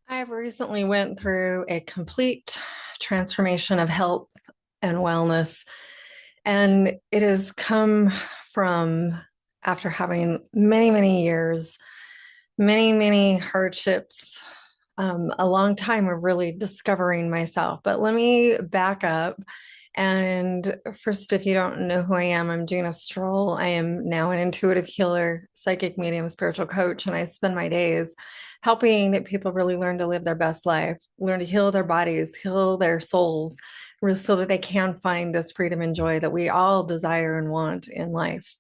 I've recently went through a complete transformation of health and wellness, and it has come from after having many, many years, many hardships, a long time of really discovering myself. But let me back up. And first, if you don't know who I am, I'm Gina Strole. I am now an intuitive healer, psychic medium, spiritual coach, and I spend my days helping people really learn to live their best life, learn to heal their bodies, heal their souls, so that they can find this freedom and joy that we all desire and want in life.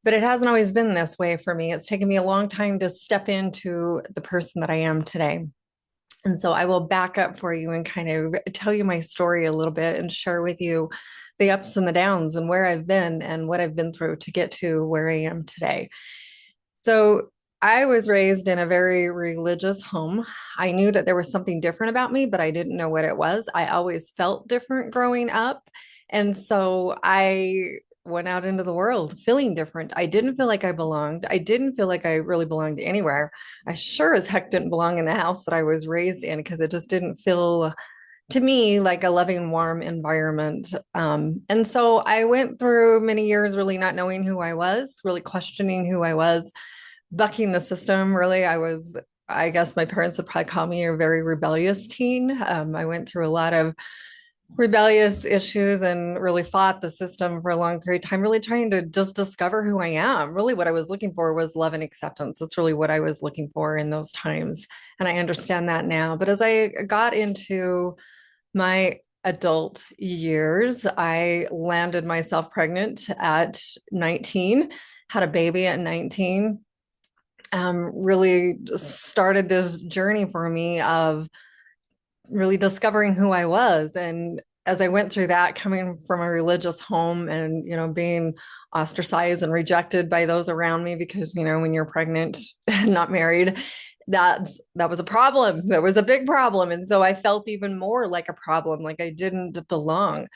But it hasn't always been this way for me. It's taken me a long time to step into the person that I am today. And so I will back up for you and kind of tell you my story a little bit and share with you the ups and the downs and where I've been and what I've been through to get to where I am today. So I was raised in a very religious home. I knew that there was something different about me, but I didn't know what it was. I always felt different growing up. And so I went out into the world feeling different. I didn't feel like I belonged. I didn't feel like I really belonged anywhere. I sure as heck didn't belong in the house that I was raised in because it just didn't feel to me like a loving, warm environment. And so I went through many years really not knowing who I was, really questioning who I was, bucking the system. Really, I guess my parents would probably call me a very rebellious teen. I went through a lot of rebellious issues and really fought the system for a long period of time, really trying to just discover who I am. Really, what I was looking for was love and acceptance. That's really what I was looking for in those times. And I understand that now. But as I got into my adult years, I landed myself pregnant at 19, had a baby at 19, really started this journey for me of really discovering who I was. And as I went through that, coming from a religious home and, being ostracized and rejected by those around me, because, when you're pregnant and not married, that was a problem. That was a big problem. And so I felt even more like a problem, like I didn't belong.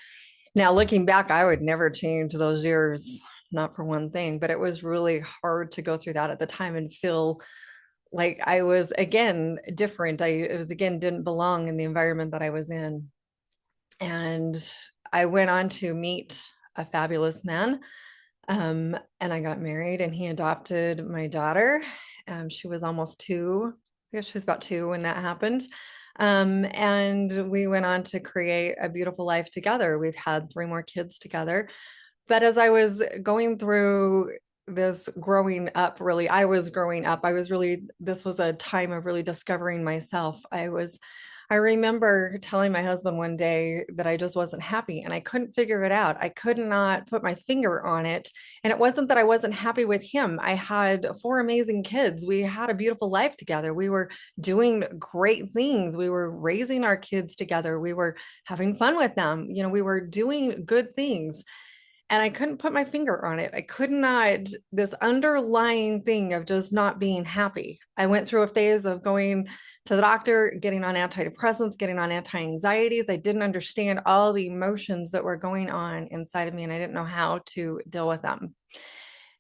Now, looking back, I would never change those years, not for one thing, but it was really hard to go through that at the time and feel like I was again different. I was again didn't belong in the environment that I was in. And I went on to meet a fabulous man. And I got married and he adopted my daughter. She was almost two. I guess she was about two when that happened. And we went on to create a beautiful life together. We've had three more kids together. But as I was going through this growing up, really, I was growing up. This was a time of really discovering myself. I remember telling my husband one day that I just wasn't happy and I couldn't figure it out. I could not put my finger on it. And it wasn't that I wasn't happy with him. I had four amazing kids. We had a beautiful life together. We were doing great things. We were raising our kids together. We were having fun with them. We were doing good things and I couldn't put my finger on it. I could not, this underlying thing of just not being happy. I went through a phase of going to the doctor, getting on antidepressants, getting on anti-anxieties. I didn't understand all the emotions that were going on inside of me, and I didn't know how to deal with them.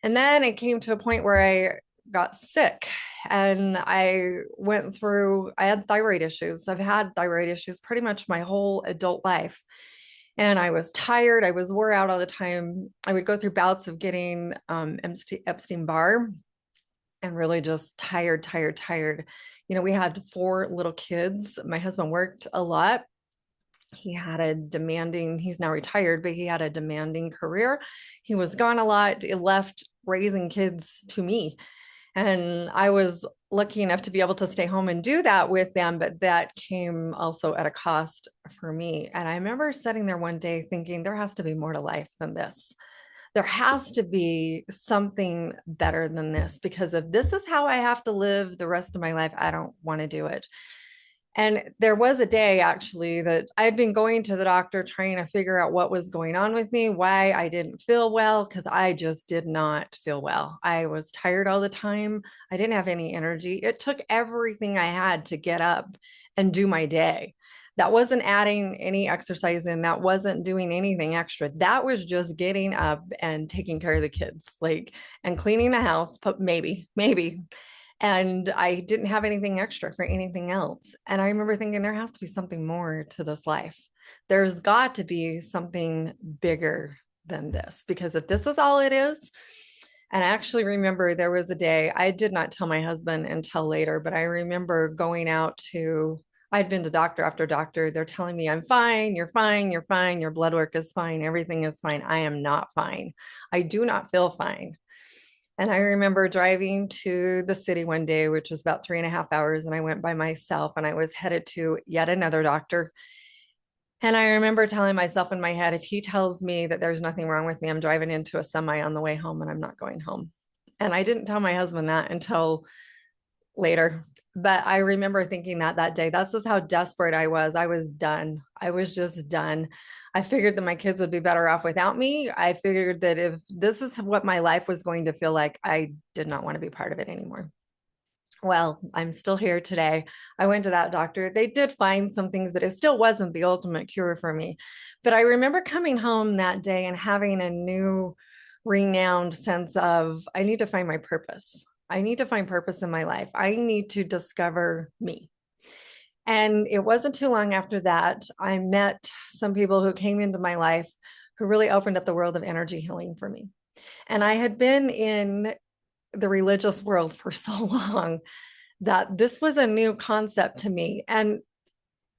And then it came to a point where I got sick and I had thyroid issues. I've had thyroid issues pretty much my whole adult life. And I was tired. I was wore out all the time. I would go through bouts of getting Epstein-Barr and really just tired. We had four little kids. My husband worked a lot. He's now retired, but he had a demanding career. He was gone a lot. It left raising kids to me. And I was lucky enough to be able to stay home and do that with them, but that came also at a cost for me. And I remember sitting there one day thinking, there has to be more to life than this. There has to be something better than this, because if this is how I have to live the rest of my life, I don't want to do it. And there was a day actually that I'd been going to the doctor trying to figure out what was going on with me, why I didn't feel well, because I just did not feel well. I was tired all the time. I didn't have any energy. It took everything I had to get up and do my day. That wasn't adding any exercise in, that wasn't doing anything extra. That was just getting up and taking care of the kids, and cleaning the house, maybe. And I didn't have anything extra for anything else. And I remember thinking there has to be something more to this life. There's got to be something bigger than this, because if this is all it is, and I actually remember there was a day I did not tell my husband until later, but I remember going out to, I'd been to doctor after doctor. They're telling me, I'm fine, you're fine, you're fine, your blood work is fine, everything is fine. I am not fine. I do not feel fine. And I remember driving to the city one day, which was about 3.5 hours, and I went by myself and I was headed to yet another doctor. And I remember telling myself in my head, if he tells me that there's nothing wrong with me, I'm driving into a semi on the way home and I'm not going home. And I didn't tell my husband that until later. But I remember thinking that that day, that's just how desperate I was. I was done. I was just done. I figured that my kids would be better off without me. I figured that if this is what my life was going to feel like, I did not want to be part of it anymore. Well, I'm still here today. I went to that doctor. They did find some things, but it still wasn't the ultimate cure for me. But I remember coming home that day and having a new, renowned sense of I need to find my purpose. I need to find purpose in my life. I need to discover me. And it wasn't too long after that, I met some people who came into my life who really opened up the world of energy healing for me. And I had been in the religious world for so long that this was a new concept to me. And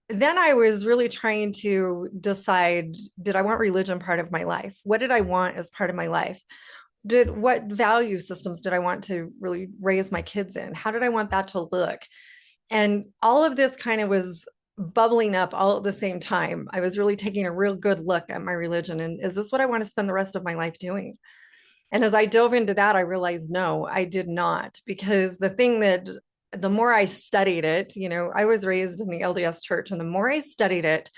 then I was really trying to decide, did I want religion part of my life? What did I want as part of my life? What value systems did I want to really raise my kids in? How did I want that to look? And all of this kind of was bubbling up all at the same time. I was really taking a real good look at my religion. And is this what I want to spend the rest of my life doing? And as I dove into that, I realized no, I did not, because the more I studied it, I was raised in the LDS church, and the more I studied it,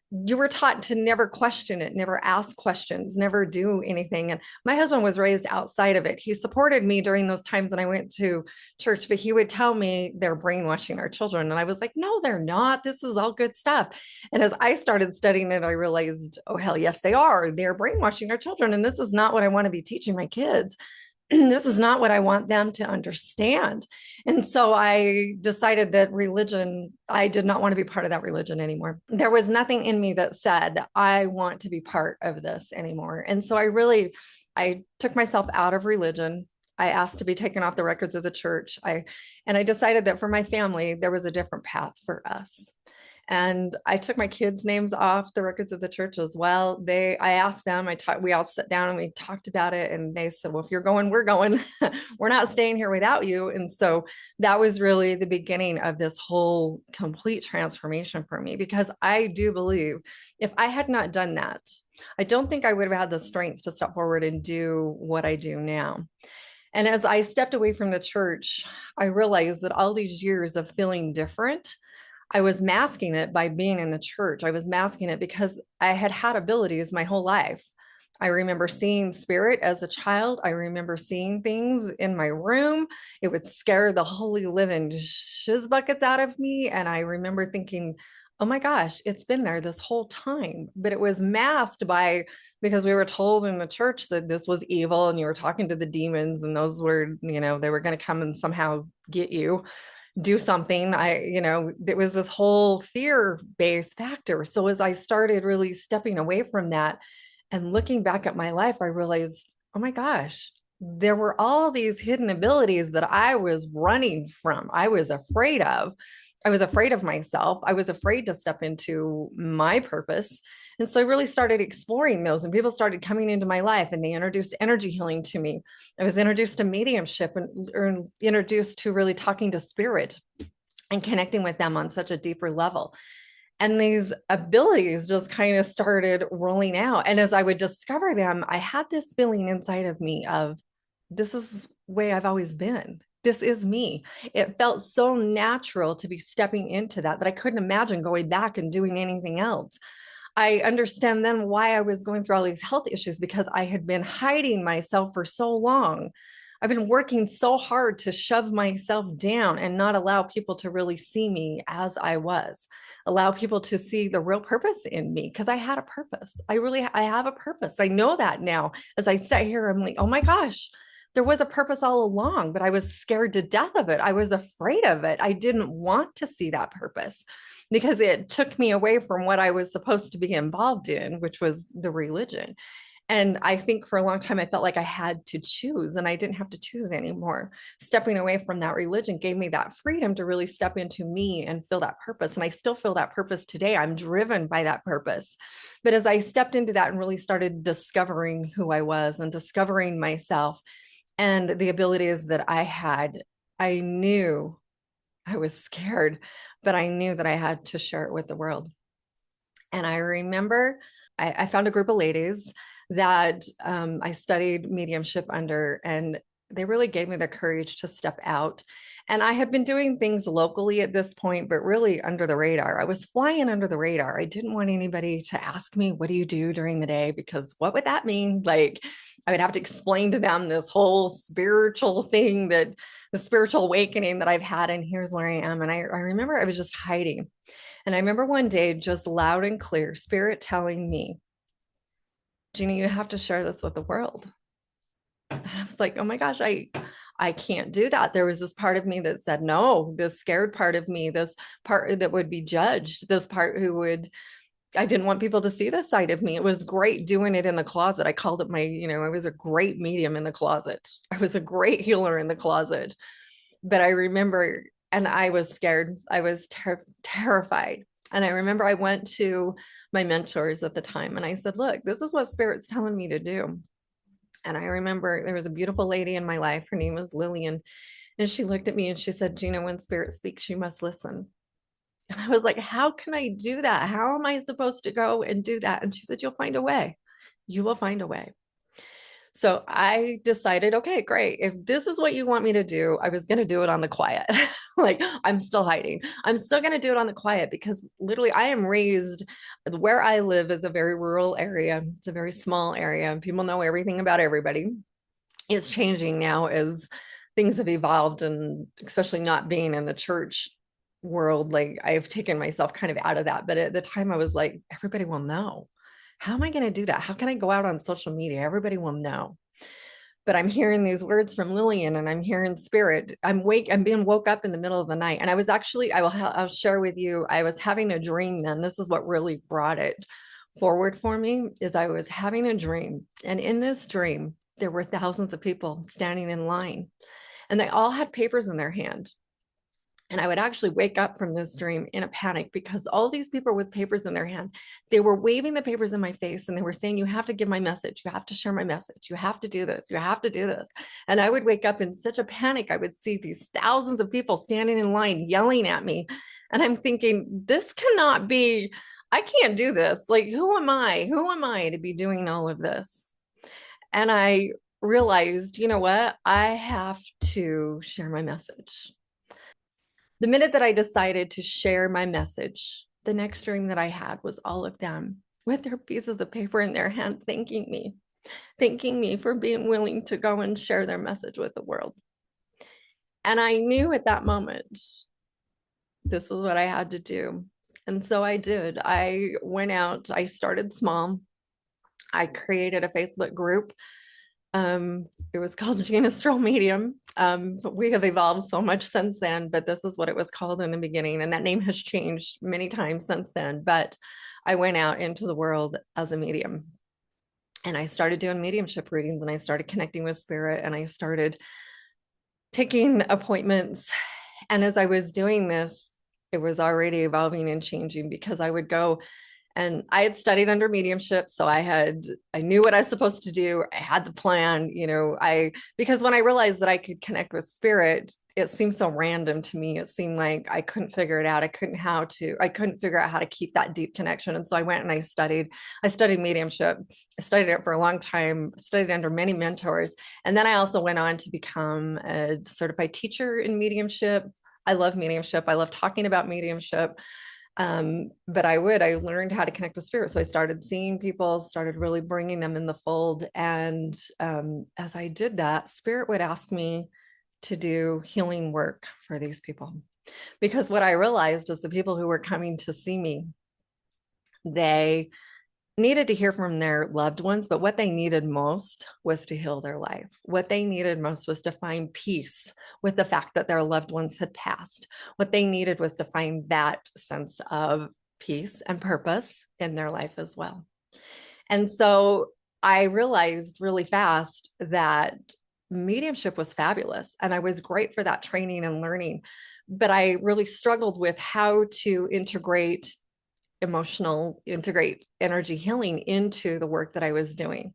you were taught to never question it, never ask questions, never do anything. And my husband was raised outside of it. He supported me during those times when I went to church, but he would tell me they're brainwashing our children. And I was like, no, they're not. This is all good stuff. And as I started studying it, I realized, oh, hell yes, they are. They're brainwashing our children. And this is not what I want to be teaching my kids. This is not what I want them to understand. And so I decided that religion, I did not want to be part of that religion anymore. There was nothing in me that said, I want to be part of this anymore. And so I took myself out of religion. I asked to be taken off the records of the church. And I decided that for my family, there was a different path for us. And I took my kids' names off the records of the church as well. I asked them, we all sat down and we talked about it. And they said, well, if you're going, we're going. We're not staying here without you. And so that was really the beginning of this whole complete transformation for me, because I do believe if I had not done that, I don't think I would have had the strength to step forward and do what I do now. And as I stepped away from the church, I realized that all these years of feeling different, I was masking it by being in the church. I was masking it because I had had abilities my whole life. I remember seeing spirit as a child. I remember seeing things in my room. It would scare the holy living shiz buckets out of me. And I remember thinking, oh my gosh, it's been there this whole time. But it was masked because we were told in the church that this was evil and you were talking to the demons and those were, they were going to come and somehow get you, do something. It was this whole fear-based factor. So as I started really stepping away from that and looking back at my life, I realized, oh my gosh, there were all these hidden abilities that I was running from. I was afraid of. I was afraid of myself. I was afraid to step into my purpose. And so I really started exploring those, and people started coming into my life and they introduced energy healing to me. I was introduced to mediumship and introduced to really talking to spirit and connecting with them on such a deeper level. And these abilities just kind of started rolling out. And as I would discover them, I had this feeling inside of me of, this is the way I've always been. This is me. It felt so natural to be stepping into that I couldn't imagine going back and doing anything else. I understand then why I was going through all these health issues, because I had been hiding myself for so long. I've been working so hard to shove myself down and not allow people to really see me as I was, allow people to see the real purpose in me, because I had a purpose. I have a purpose. I know that now. As I sit here, I'm like, oh my gosh, there was a purpose all along, but I was scared to death of it. I was afraid of it. I didn't want to see that purpose because it took me away from what I was supposed to be involved in, which was the religion. And I think for a long time, I felt like I had to choose and I didn't have to choose anymore. Stepping away from that religion gave me that freedom to really step into me and feel that purpose. And I still feel that purpose today. I'm driven by that purpose. But as I stepped into that and really started discovering who I was and discovering myself and the abilities that I had, I knew I was scared, but I knew that I had to share it with the world. And I remember I found a group of ladies that I studied mediumship under, and they really gave me the courage to step out. And I had been doing things locally at this point, but really under the radar. I was flying under the radar. I didn't want anybody to ask me, what do you do during the day? Because what would that mean? Like, I would have to explain to them this whole spiritual thing that the spiritual awakening that I've had. And here's where I am. And I remember I was just hiding. And I remember one day, just loud and clear, spirit telling me, Gina, you have to share this with the world. And I was like, oh my gosh, I can't do that. There was this part of me that said no, this scared part of me, this part that would be judged, this part who would, I didn't want people to see this side of me. It was great doing it in the closet. I called it my, I was a great medium in the closet. I was a great healer in the closet. But I remember, and I was scared. I was terrified. And I remember I went to my mentors at the time and I said, look, this is what Spirit's telling me to do. And I remember there was a beautiful lady in my life. Her name was Lillian. And she looked at me and she said, Gina, when Spirit speaks, you must listen. And I was like, how can I do that? How am I supposed to go and do that? And she said, you'll find a way. You will find a way. So I decided, okay, great. If this is what you want me to do, I was going to do it on the quiet. Like, I'm still hiding. I'm still going to do it on the quiet because literally I am raised where I live is a very rural area. It's a very small area. People know everything about everybody. It's changing now as things have evolved, and especially not being in the church world, like I've taken myself kind of out of that. But at the time I was like, everybody will know. How am I going to do that? How can I go out on social media? Everybody will know. But I'm hearing these words from Lillian and I'm hearing spirit. I'm being woke up in the middle of the night. And I was actually, I'll share with you, I was having a dream then. This is what really brought it forward for me is I was having a dream. And in this dream, there were thousands of people standing in line and they all had papers in their hand. And I would actually wake up from this dream in a panic because all these people with papers in their hand, they were waving the papers in my face and they were saying, you have to give my message. You have to share my message. You have to do this. You have to do this. And I would wake up in such a panic. I would see these thousands of people standing in line yelling at me. And I'm thinking, this cannot be, I can't do this. Like, who am I? Who am I to be doing all of this? And I realized, you know what? I have to share my message. The minute that I decided to share my message, the next dream that I had was all of them with their pieces of paper in their hand, thanking me for being willing to go and share their message with the world. And I knew at that moment, this was what I had to do. And so I did. I went out, I started small. I created a Facebook group. It was called Gina Strole Medium. But we have evolved so much since then, but this is what it was called in the beginning. And that name has changed many times since then. But I went out into the world as a medium and I started doing mediumship readings and I started connecting with spirit and I started taking appointments. And as I was doing this, it was already evolving and changing because I would go and I had studied under mediumship. So I knew what I was supposed to do. I had the plan, because when I realized that I could connect with spirit, it seemed so random to me. It seemed like I couldn't figure it out. I couldn't figure out how to keep that deep connection. And so I went and I studied mediumship. I studied it for a long time, studied under many mentors. And then I also went on to become a certified teacher in mediumship. I love mediumship. I love talking about mediumship. But I learned how to connect with spirit. So I started seeing people, started really bringing them in the fold. And as I did that, spirit would ask me to do healing work for these people. Because what I realized was the people who were coming to see me, they needed to hear from their loved ones, but what they needed most was to heal their life. What they needed most was to find peace with the fact that their loved ones had passed. What they needed was to find that sense of peace and purpose in their life as well. And so I realized really fast that mediumship was fabulous and I was great for that training and learning. But I really struggled with how to integrate energy healing into the work that I was doing.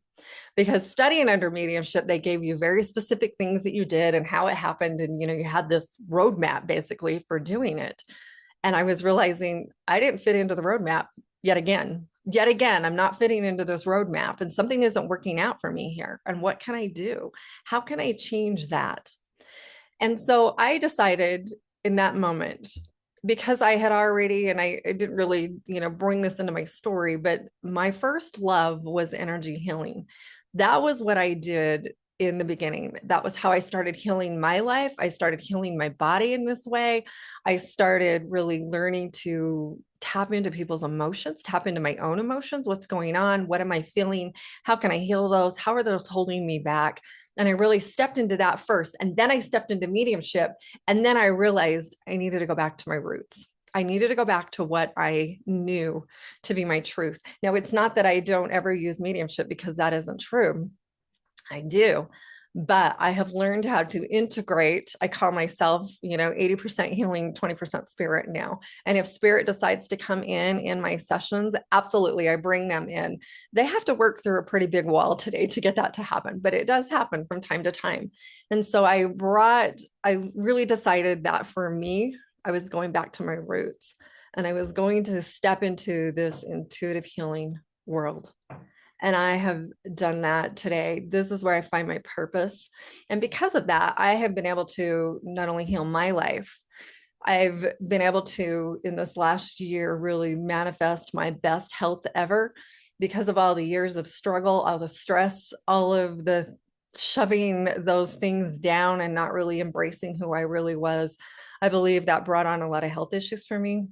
Because studying under mediumship, they gave you very specific things that you did and how it happened. And, you had this roadmap basically for doing it. And I was realizing I didn't fit into the roadmap yet again. Yet again, I'm not fitting into this roadmap and something isn't working out for me here. And what can I do? How can I change that? And so I decided in that moment, because I had already, and I didn't really, bring this into my story, but my first love was energy healing. That was what I did in the beginning. That was how I started healing my life. I started healing my body in this way. I started really learning to tap into people's emotions, tap into my own emotions. What's going on? What am I feeling? How can I heal those? How are those holding me back? And I really stepped into that first. And then I stepped into mediumship. And then I realized I needed to go back to my roots. I needed to go back to what I knew to be my truth. Now, it's not that I don't ever use mediumship because that isn't true. I do. But I have learned how to integrate. I call myself, 80% healing, 20% spirit now. And if spirit decides to come in my sessions, absolutely, I bring them in. They have to work through a pretty big wall today to get that to happen, but it does happen from time to time. And so I really decided that for me, I was going back to my roots and I was going to step into this intuitive healing world. And I have done that today. This is where I find my purpose. And because of that, I have been able to not only heal my life, I've been able to, in this last year, really manifest my best health ever because of all the years of struggle, all the stress, all of the shoving those things down and not really embracing who I really was. I believe that brought on a lot of health issues for me.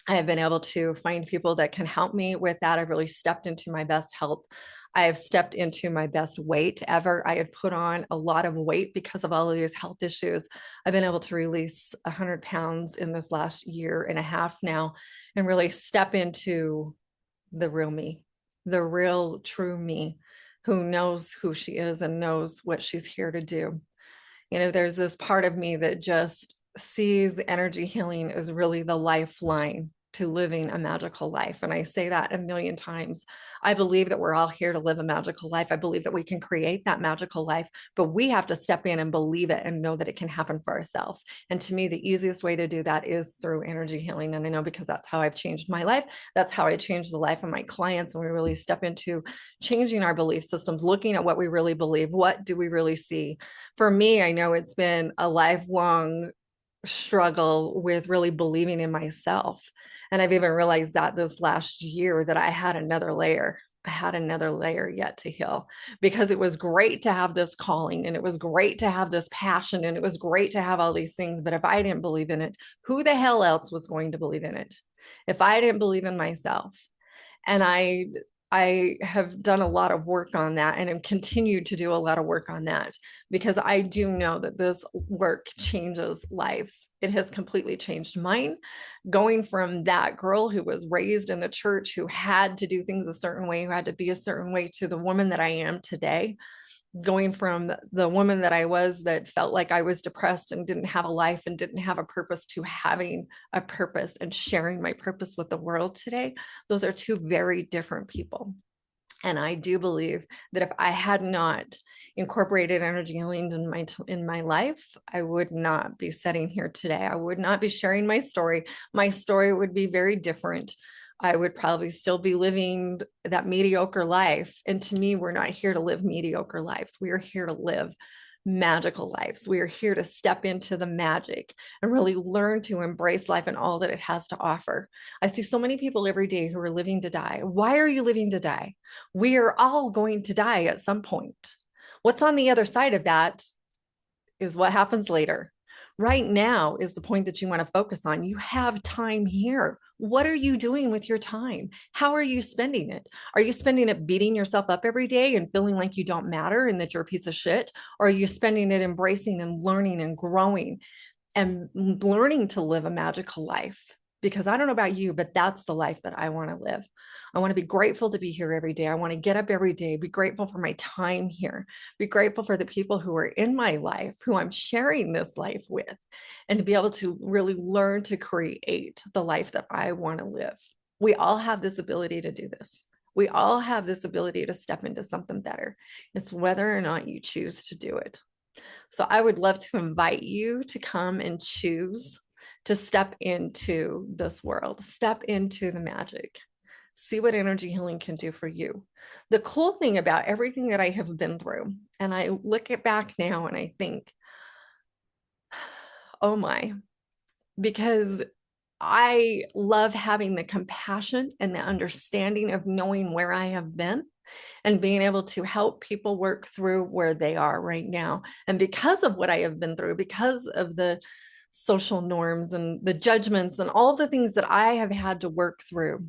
I have been able to find people that can help me with that. I've really stepped into my best health. I have stepped into my best weight ever. I had put on a lot of weight because of all of these health issues. I've been able to release 100 pounds in this last year and a half now and really step into the real me, the real true me who knows who she is and knows what she's here to do. There's this part of me that just sees energy healing as really the lifeline to living a magical life. And I say that a million times. I believe that we're all here to live a magical life. I believe that we can create that magical life, but we have to step in and believe it and know that it can happen for ourselves. And to me, the easiest way to do that is through energy healing. And I know because that's how I've changed my life. That's how I changed the life of my clients. And we really step into changing our belief systems, looking at what we really believe. What do we really see? For me, I know it's been a lifelong struggle with really believing in myself. And I've even realized that this last year that I had another layer. I had another layer yet to heal because it was great to have this calling and it was great to have this passion and it was great to have all these things. But if I didn't believe in it, who the hell else was going to believe in it? If I didn't believe in myself. And I have done a lot of work on that and have continued to do a lot of work on that because I do know that this work changes lives. It has completely changed mine. Going from that girl who was raised in the church, who had to do things a certain way, who had to be a certain way, to the woman that I am today, going from the woman that I was that felt like I was depressed and didn't have a life and didn't have a purpose to having a purpose and sharing my purpose with the world today. Those are two very different people. And I do believe that if I had not incorporated energy healing in my life, I would not be sitting here today. I would not be sharing my story. My story would be very different. I would probably still be living that mediocre life. And to me, we're not here to live mediocre lives. We are here to live magical lives. We are here to step into the magic and really learn to embrace life and all that it has to offer. I see so many people every day who are living to die. Why are you living to die? We are all going to die at some point. What's on the other side of that is what happens later. Right now is the point that you want to focus on. You have time here. What are you doing with your time? How are you spending it? Are you spending it beating yourself up every day and feeling like you don't matter and that you're a piece of shit? Or are you spending it embracing and learning and growing and learning to live a magical life? Because I don't know about you, but that's the life that I want to live. I want to be grateful to be here every day. I want to get up every day, be grateful for my time here, be grateful for the people who are in my life, who I'm sharing this life with, and to be able to really learn to create the life that I want to live. We all have this ability to do this. We all have this ability to step into something better. It's whether or not you choose to do it. So I would love to invite you to come and choose to step into this world, step into the magic, see what energy healing can do for you. The cool thing about everything that I have been through, and I look it back now and I think, oh my, because I love having the compassion and the understanding of knowing where I have been and being able to help people work through where they are right now. And because of what I have been through, because of the social norms and the judgments and all the things that I have had to work through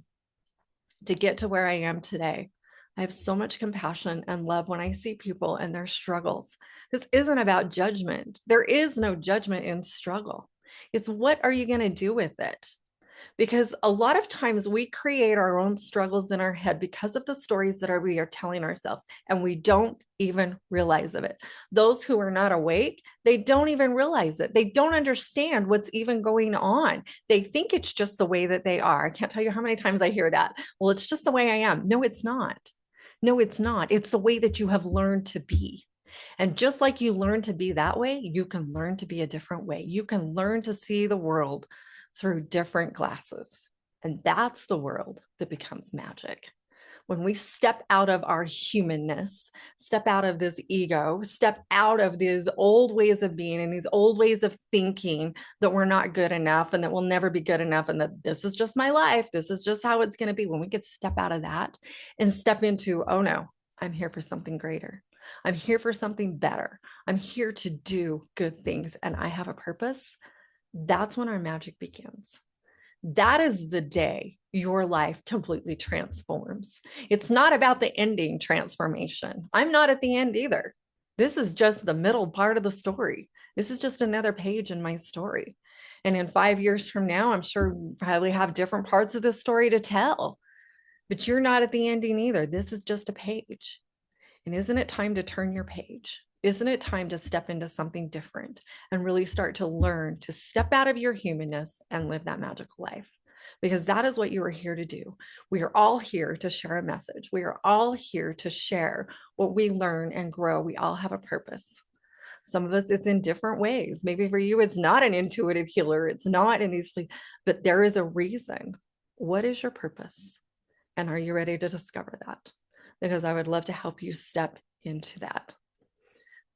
to get to where I am today, I have so much compassion and love when I see people and their struggles. This isn't about judgment. There is no judgment in struggle. It's what are you going to do with it? Because a lot of times we create our own struggles in our head because of the stories that we are telling ourselves, and we don't even realize of it. Those who are not awake, they don't even realize it. They don't understand what's even going on. They think it's just the way that they are. I can't tell you how many times I hear that. Well, it's just the way I am. No, it's not. No, it's not. It's the way that you have learned to be. And just like you learn to be that way, you can learn to be a different way. You can learn to see the world through different glasses. And that's the world that becomes magic. When we step out of our humanness, step out of this ego, step out of these old ways of being and these old ways of thinking that we're not good enough and that we'll never be good enough and that this is just my life, this is just how it's going to be. When we could step out of that and step into, oh no, I'm here for something greater. I'm here for something better. I'm here to do good things and I have a purpose. That's when our magic begins. That is the day your life completely transforms. It's not about the ending transformation. I'm not at the end either. This is just the middle part of the story. This is just another page in my story. And in 5 years from now, I'm sure we'll probably have different parts of the story to tell. But you're not at the ending either. This is just a page. And isn't it time to turn your page? Isn't it time to step into something different and really start to learn to step out of your humanness and live that magical life? Because that is what you are here to do. We are all here to share a message. We are all here to share what we learn and grow. We all have a purpose. Some of us, it's in different ways. Maybe for you, it's not an intuitive healer. It's not in these places, but there is a reason. What is your purpose? And are you ready to discover that? Because I would love to help you step into that.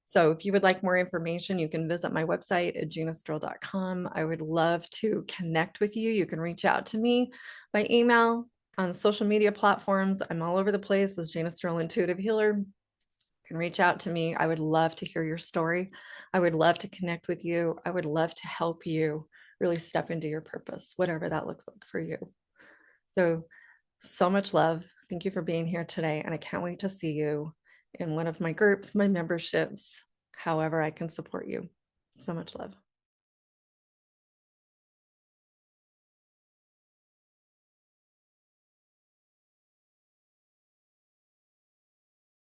So if you would like more information, you can visit my website at ginastrole.com. I would love to connect with you. You can reach out to me by email, on social media platforms. I'm all over the place as Gina Strole Intuitive Healer. You can reach out to me. I would love to hear your story. I would love to connect with you. I would love to help you really step into your purpose, whatever that looks like for you. So much love. Thank you for being here today. And I can't wait to see you in one of my groups, my memberships, however I can support you. So much love.